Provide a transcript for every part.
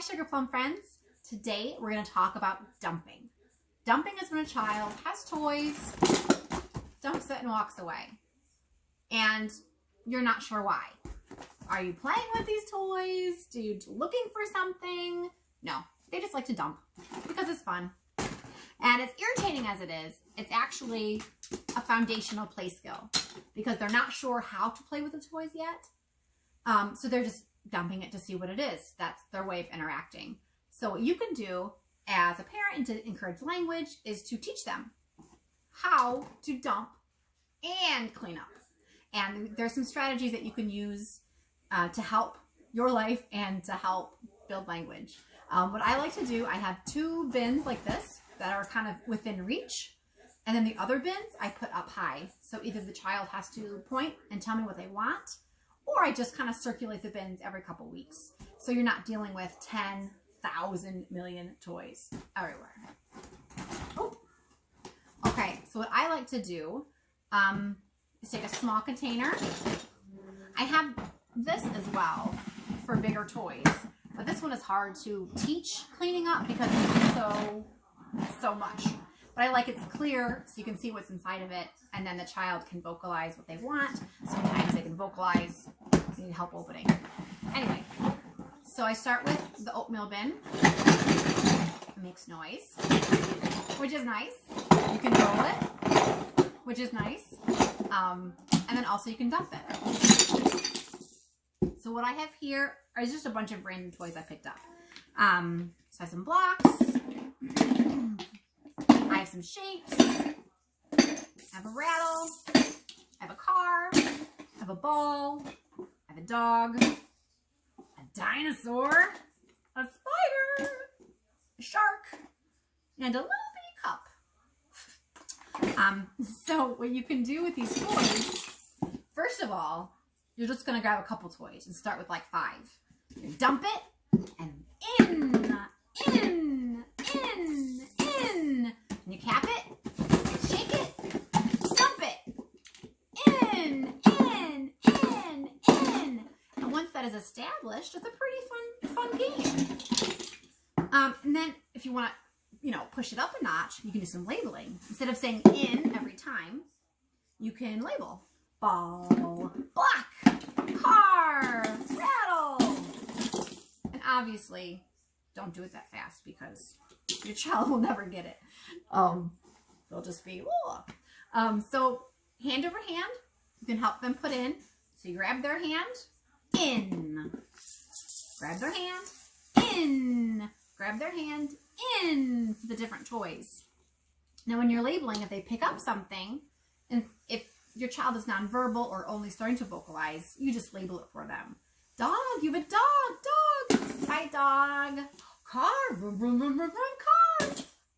Sugar Plum friends. Today we're going to talk about dumping. Dumping is when a child has toys, dumps it and walks away. And you're not sure why. Are you playing with these toys? Are you looking for something? No, they just like to dump because it's fun. And as irritating as it is, it's actually a foundational play skill because they're not sure how to play with the toys yet. So they're just dumping it to see what it is. That's their way of interacting. So what you can do as a parent and to encourage language is to teach them how to dump and clean up. And there's some strategies that you can use to help your life and to help build language. What I like to do, I have two bins like this that are kind of within reach. And then the other bins I put up high. So either the child has to point and tell me what they want, or I just kind of circulate the bins every couple weeks. So you're not dealing with 10,000 million toys everywhere. Oh. Okay, so what I like to do is take a small container. I have this as well for bigger toys, but this one is hard to teach cleaning up because it's so much. But I like it's clear so you can see what's inside of it, and then the child can vocalize what they want. Sometimes they can vocalize, they need help opening. Anyway, so I start with the oatmeal bin. It makes noise, which is nice. You can roll it, which is nice. And then also you can dump it. So what I have here is just a bunch of random toys I picked up. So I have some blocks. I have some shapes. I have a rattle. I have a car. I have a ball. I have a dog. A dinosaur. A spider. A shark. And a little bitty cup. So what you can do with these toys, first of all, you're just going to grab a couple toys and start with like 5. You dump it and in. And you cap it, shake it, dump it, in. And once that is established, it's a pretty fun game. And then if you want to, push it up a notch, you can do some labeling. Instead of saying in every time, you can label ball, block, car, rattle. And obviously, don't do it that fast because your child will never get it. They'll just be, whoa. So hand over hand, you can help them put in. So you grab their hand, in. Grab their hand, in. Grab their hand, in for the different toys. Now when you're labeling, if they pick up something, and if your child is nonverbal or only starting to vocalize, you just label it for them. Dog, you have a dog. Bye, dog. Car, vroom, vroom, vroom, vroom, vroom, car.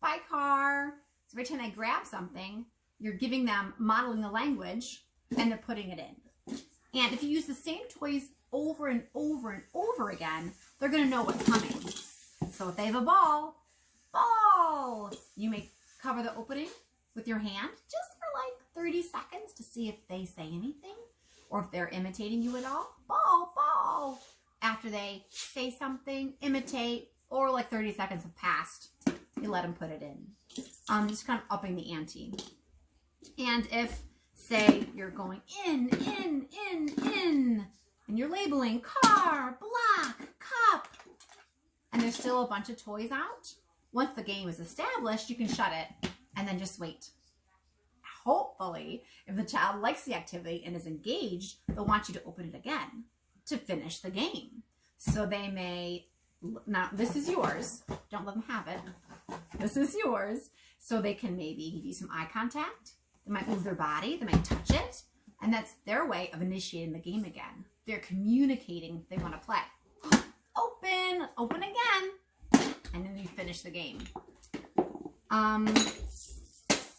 Bye, car. So every time they grab something, you're giving them, modeling the language, and they're putting it in. And if you use the same toys over and over and over again, they're going to know what's coming. So if they have a ball, you may cover the opening with your hand just for like 30 seconds to see if they say anything or if they're imitating you at all. Ball. After they say something, imitate, or like 30 seconds have passed, you let them put it in. Just kind of upping the ante. And if, say, you're going in, and you're labeling car, block, cup, and there's still a bunch of toys out, once the game is established, you can shut it and then just wait. Hopefully, if the child likes the activity and is engaged, they'll want you to open it again to finish the game. So they may, now this is yours, don't let them have it. This is yours. So they can maybe give you some eye contact. They might move their body, they might touch it. And that's their way of initiating the game again. They're communicating they want to play. Open again. And then you finish the game.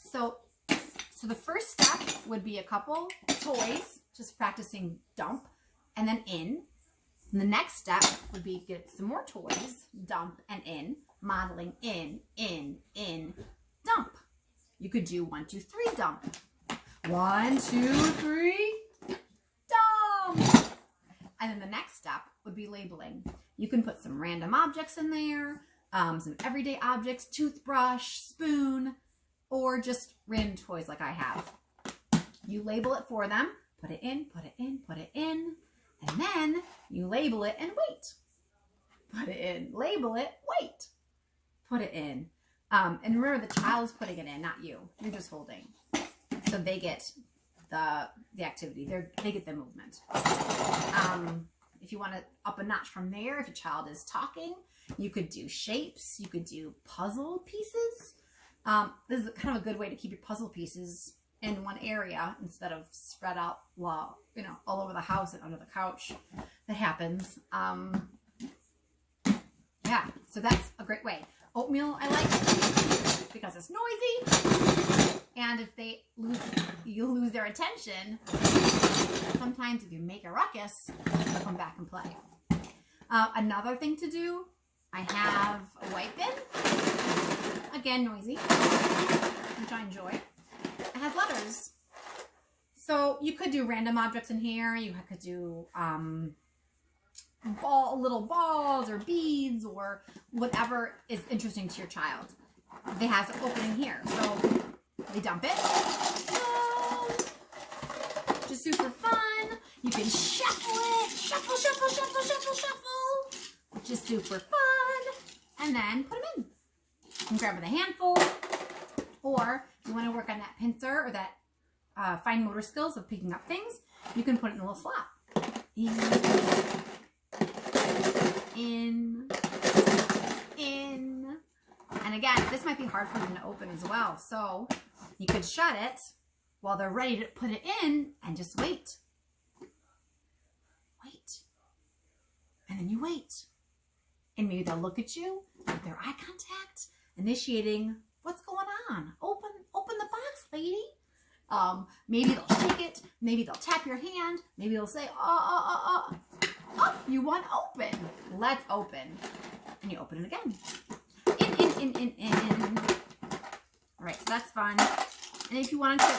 So the first step would be a couple toys, just practicing dump and then in. And the next step would be get some more toys, dump and in, modeling in, dump. You could do 1, 2, 3, dump. 1, 2, 3, dump. And then the next step would be labeling. You can put some random objects in there, some everyday objects, toothbrush, spoon, or just random toys like I have. You label it for them, put it in, put it in, put it in, and then you label it and wait. Put it in, label it, wait. Put it in. And remember, the child is putting it in, not you. You're just holding. So they get the activity. They get the movement. If you want to up a notch from there, if your child is talking, you could do shapes. You could do puzzle pieces. This is kind of a good way to keep your puzzle pieces in one area instead of spread out, well, you know, all over the house and under the couch. That happens. Yeah, so that's a great way. Oatmeal I like because it's noisy, and if you lose their attention, sometimes if you make a ruckus, they'll come back and play. Another thing to do, I have a white bin, again noisy, which I enjoy. It has letters, so you could do random objects in here. You could do little balls or beads or whatever is interesting to your child. They have an opening here, so they dump it. Just super fun. You can shuffle it, shuffle, shuffle, shuffle, shuffle, shuffle, which is super fun. And then put them in. You can grab it with a handful, or if you want to work on that pincer or that fine motor skills of picking up things, you can put it in a little slot. In. And again, this might be hard for them to open as well. So you could shut it while they're ready to put it in and just wait. Wait. And then you wait. And maybe they'll look at you with their eye contact, initiating, what's going on? Open the box, lady. Maybe they'll shake it. Maybe they'll tap your hand. Maybe they'll say, oh, you want to open. Let's open. And you open it again. In. All right, so that's fun. And if you wanted to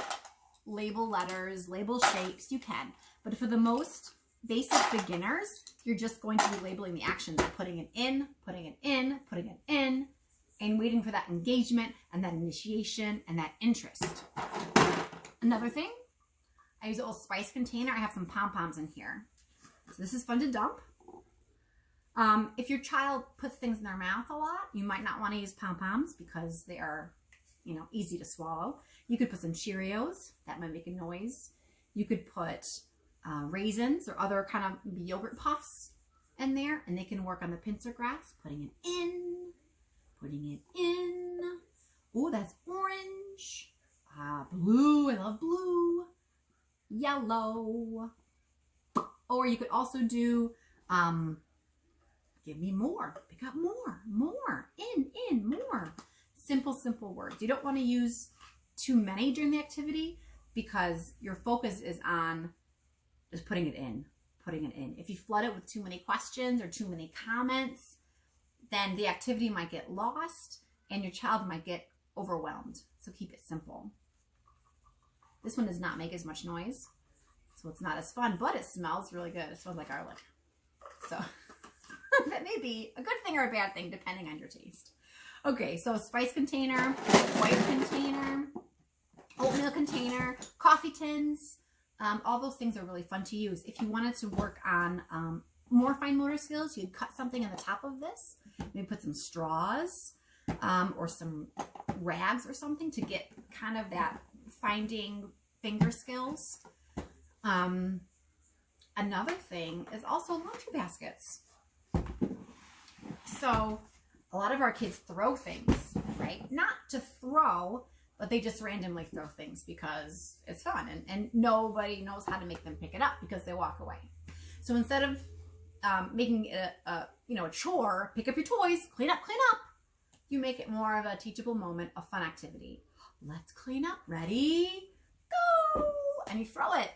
label letters, label shapes, you can. But for the most basic beginners, you're just going to be labeling the actions of putting it in, putting it in, putting it in, and waiting for that engagement and that initiation and that interest. Another thing, I use a little spice container. I have some pom-poms in here. So this is fun to dump. If your child puts things in their mouth a lot, you might not want to use pom-poms because they are, you know, easy to swallow. You could put some Cheerios. That might make a noise. You could put raisins or other kind of yogurt puffs in there, and they can work on the pincer grasp, putting it in, putting it in. Oh, that's orange. Blue. I love blue. Yellow. Or you could also do, give me more. Pick up more. In, more. Simple words. You don't want to use too many during the activity because your focus is on just putting it in. If you flood it with too many questions or too many comments, then the activity might get lost and your child might get overwhelmed. So keep it simple. This one does not make as much noise, so it's not as fun, but it smells really good. It smells like garlic. So that may be a good thing or a bad thing, depending on your taste. Okay, so spice container, white container, oatmeal container, coffee tins, all those things are really fun to use. If you wanted to work on more fine motor skills, you'd cut something on the top of this, maybe put some straws or some rags or something to get kind of that finding finger skills. Another thing is also laundry baskets. So a lot of our kids throw things, right? Not to throw, but they just randomly throw things because it's fun, and nobody knows how to make them pick it up because they walk away. So instead of making it a chore, pick up your toys, clean up, you make it more of a teachable moment, a fun activity. Let's clean up. Ready? Go! And you throw it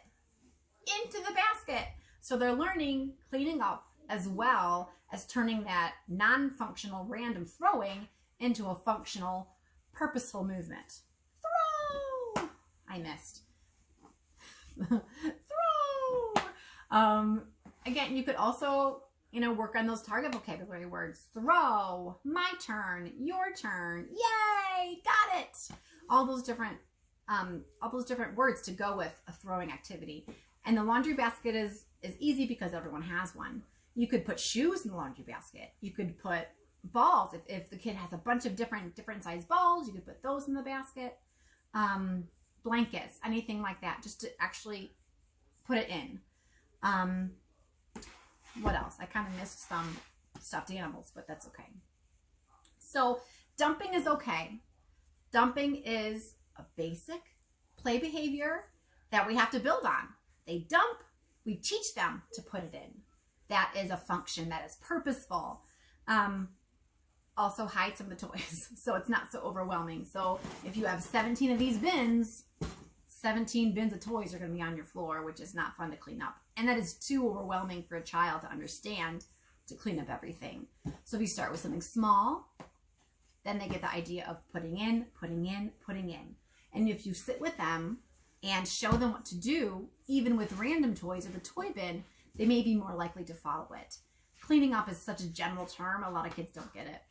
into the basket. So they're learning cleaning up as well as turning that non-functional random throwing into a functional, purposeful movement. Throw! I missed. Throw! Again, you could also work on those target vocabulary words. Throw, my turn, your turn, yay, got it. All those different words to go with a throwing activity. And the laundry basket is easy because everyone has one. You could put shoes in the laundry basket. You could put balls. If the kid has a bunch of different size balls, you could put those in the basket. Blankets, anything like that, just to actually put it in. What else? I kind of missed some stuffed animals, but that's okay. So dumping is okay. Dumping is a basic play behavior that we have to build on. They dump, we teach them to put it in. That is a function that is purposeful. Also hide some of the toys so it's not so overwhelming. So if you have 17 of these bins, 17 bins of toys are going to be on your floor, which is not fun to clean up. And that is too overwhelming for a child to understand to clean up everything. So if you start with something small, then they get the idea of putting in, putting in, putting in. And if you sit with them and show them what to do, even with random toys or the toy bin, they may be more likely to follow it. Cleaning up is such a general term, a lot of kids don't get it.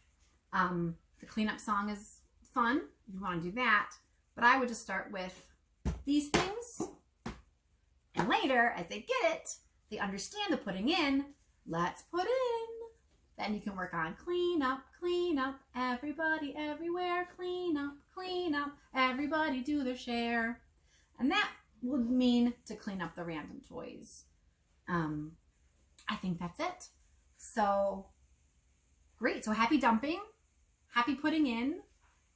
The cleanup song is fun if you want to do that, but I would just start with these things, and later, as they get it, they understand the putting in. Let's put in. Then you can work on clean up, everybody, everywhere, clean up, everybody do their share. And that would mean to clean up the random toys. I think that's it. So great. So happy dumping, happy putting in,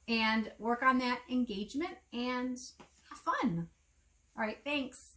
and work on that engagement and have fun. All right, thanks.